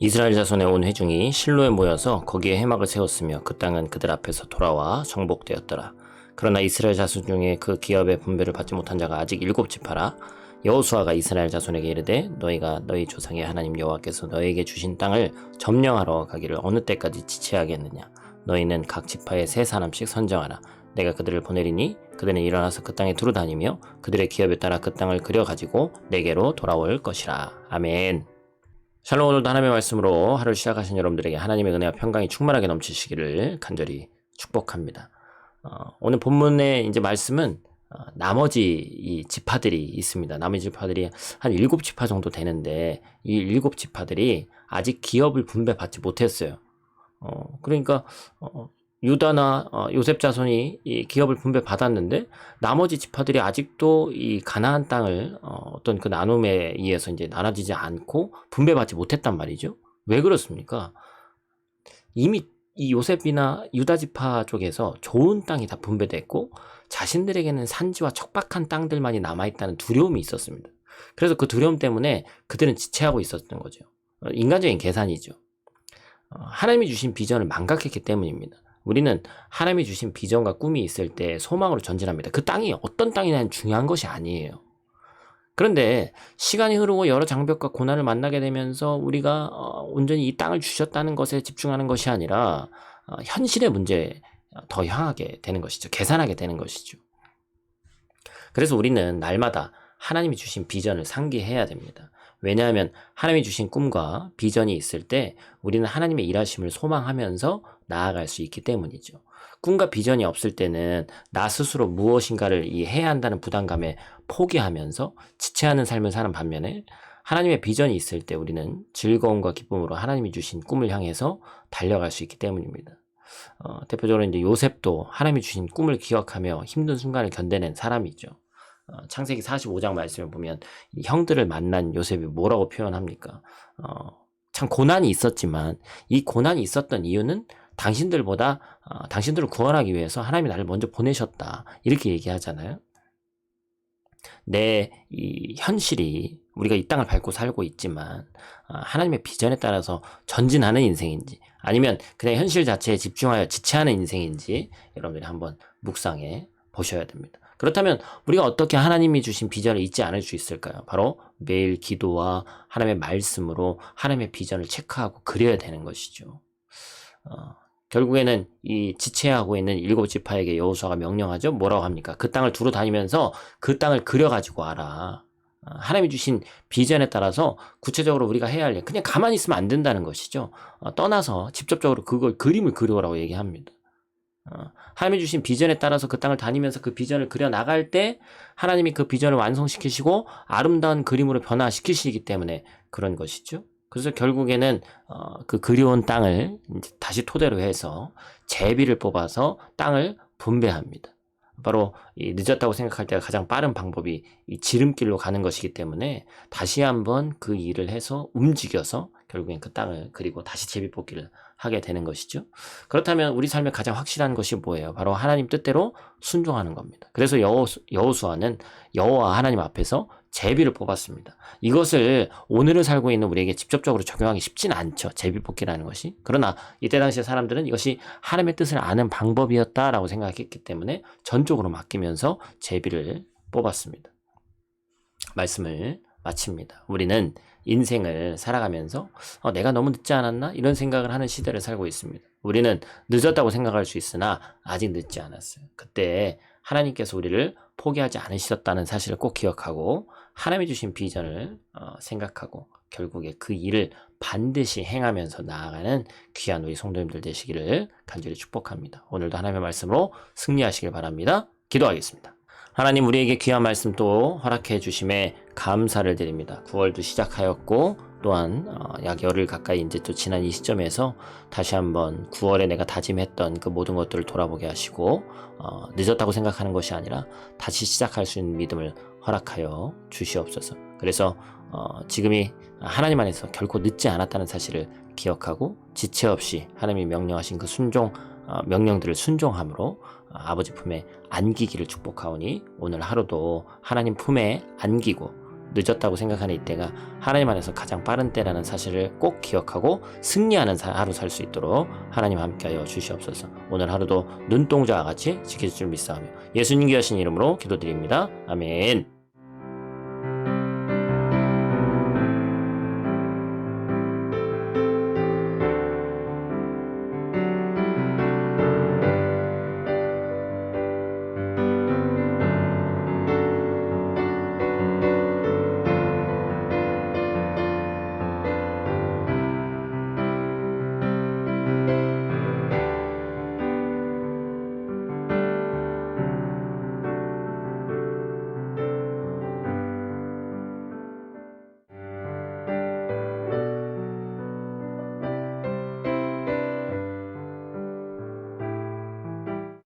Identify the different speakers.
Speaker 1: 이스라엘 자손의 온 회중이 실로에 모여서 거기에 회막을 세웠으며 그 땅은 그들 앞에서 돌아와 정복되었더라. 그러나 이스라엘 자손 중에 그 기업의 분배를 받지 못한 자가 아직 7지파라. 여호수아가 이스라엘 자손에게 이르되 너희가 너희 조상의 하나님 여호와께서 너희에게 주신 땅을 점령하러 가기를 어느 때까지 지체하겠느냐. 너희는 각 지파에 세 사람씩 선정하라. 내가 그들을 보내리니 그들은 일어나서 그 땅에 두루 다니며 그들의 기업에 따라 그 땅을 그려가지고 내게로 돌아올 것이라. 아멘. 샬롬. 오늘도 하나님의 말씀으로 하루를 시작하신 여러분들에게 하나님의 은혜와 평강이 충만하게 넘치시기를 간절히 축복합니다. 오늘 본문의 이제 말씀은 나머지 이 지파들이 있습니다. 나머지 지파들이 한 7지파 정도 되는데 이 7지파들이 아직 기업을 분배받지 못했어요. 그러니까 유다나 요셉 자손이 이 기업을 분배받았는데 나머지 지파들이 아직도 이 가나안 땅을 어떤 그 나눔에 의해서 이제 나눠지지 않고 분배받지 못했단 말이죠. 왜 그렇습니까? 이미 이 요셉이나 유다 지파 쪽에서 좋은 땅이 다 분배됐고 자신들에게는 산지와 척박한 땅들만이 남아있다는 두려움이 있었습니다. 그래서 그 두려움 때문에 그들은 지체하고 있었던 거죠. 인간적인 계산이죠. 하나님이 주신 비전을 망각했기 때문입니다. 우리는 하나님이 주신 비전과 꿈이 있을 때 소망으로 전진합니다. 그 땅이 어떤 땅이냐는 중요한 것이 아니에요. 그런데 시간이 흐르고 여러 장벽과 고난을 만나게 되면서 우리가 온전히 이 땅을 주셨다는 것에 집중하는 것이 아니라 현실의 문제에 더 향하게 되는 것이죠. 계산하게 되는 것이죠. 그래서 우리는 날마다 하나님이 주신 비전을 상기해야 됩니다. 왜냐하면 하나님이 주신 꿈과 비전이 있을 때 우리는 하나님의 일하심을 소망하면서 나아갈 수 있기 때문이죠. 꿈과 비전이 없을 때는 나 스스로 무엇인가를 해야 한다는 부담감에 포기하면서 지체하는 삶을 사는 반면에 하나님의 비전이 있을 때 우리는 즐거움과 기쁨으로 하나님이 주신 꿈을 향해서 달려갈 수 있기 때문입니다. 대표적으로 이제 요셉도 하나님이 주신 꿈을 기억하며 힘든 순간을 견뎌낸 사람이죠. 창세기 45장 말씀을 보면 형들을 만난 요셉이 뭐라고 표현합니까? 참 고난이 있었지만 이 고난이 있었던 이유는 당신들보다 당신들을 구원하기 위해서 하나님이 나를 먼저 보내셨다. 이렇게 얘기하잖아요. 내 이 현실이 우리가 이 땅을 밟고 살고 있지만 하나님의 비전에 따라서 전진하는 인생인지 아니면 그냥 현실 자체에 집중하여 지체하는 인생인지 여러분들이 한번 묵상해 보셔야 됩니다. 그렇다면 우리가 어떻게 하나님이 주신 비전을 잊지 않을 수 있을까요? 바로 매일 기도와 하나님의 말씀으로 하나님의 비전을 체크하고 그려야 되는 것이죠. 결국에는 이 지체하고 있는 7지파에게 여호수아가 명령하죠. 뭐라고 합니까? 그 땅을 두루 다니면서 그 땅을 그려가지고 와라. 하나님이 주신 비전에 따라서 구체적으로 우리가 해야 할 일, 그냥 가만히 있으면 안 된다는 것이죠. 떠나서 직접적으로 그걸 그림을 그려라고 얘기합니다. 하나님이 주신 비전에 따라서 그 땅을 다니면서 그 비전을 그려 나갈 때 하나님이 그 비전을 완성시키시고 아름다운 그림으로 변화시키시기 때문에 그런 것이죠. 그래서 결국에는 그 그리운 땅을 이제 다시 토대로 해서 제비를 뽑아서 땅을 분배합니다. 바로 이 늦었다고 생각할 때가 가장 빠른 방법이 이 지름길로 가는 것이기 때문에 다시 한번 그 일을 해서 움직여서 결국엔 그 땅을 그리고 다시 제비 뽑기를 하게 되는 것이죠. 그렇다면 우리 삶에 가장 확실한 것이 뭐예요? 바로 하나님 뜻대로 순종하는 겁니다. 그래서 여호수아는 여호와 하나님 앞에서 제비를 뽑았습니다. 이것을 오늘을 살고 있는 우리에게 직접적으로 적용하기 쉽지는 않죠. 제비 뽑기라는 것이. 그러나 이때 당시의 사람들은 이것이 하나님의 뜻을 아는 방법이었다라고 생각했기 때문에 전적으로 맡기면서 제비를 뽑았습니다. 말씀을 마칩니다. 우리는 인생을 살아가면서 내가 너무 늦지 않았나? 이런 생각을 하는 시대를 살고 있습니다. 우리는 늦었다고 생각할 수 있으나 아직 늦지 않았어요. 그때 하나님께서 우리를 포기하지 않으셨다는 사실을 꼭 기억하고 하나님이 주신 비전을 생각하고 결국에 그 일을 반드시 행하면서 나아가는 귀한 우리 성도님들 되시기를 간절히 축복합니다. 오늘도 하나님의 말씀으로 승리하시길 바랍니다. 기도하겠습니다. 하나님, 우리에게 귀한 말씀 또 허락해 주심에 감사를 드립니다. 9월도 시작하였고 또한 약 열흘 가까이 이제 또 지난 이 시점에서 다시 한번 9월에 내가 다짐했던 그 모든 것들을 돌아보게 하시고 늦었다고 생각하는 것이 아니라 다시 시작할 수 있는 믿음을 허락하여 주시옵소서. 그래서 지금이 하나님 안에서 결코 늦지 않았다는 사실을 기억하고 지체 없이 하나님이 명령하신 그 명령들을 순종함으로 아버지 품에 안기기를 축복하오니 오늘 하루도 하나님 품에 안기고 늦었다고 생각하는 이때가 하나님 안에서 가장 빠른 때라는 사실을 꼭 기억하고 승리하는 하루 살 수 있도록 하나님 함께하여 주시옵소서. 오늘 하루도 눈동자와 같이 지켜줄 줄 믿사오며 예수님 귀하신 이름으로 기도드립니다. 아멘.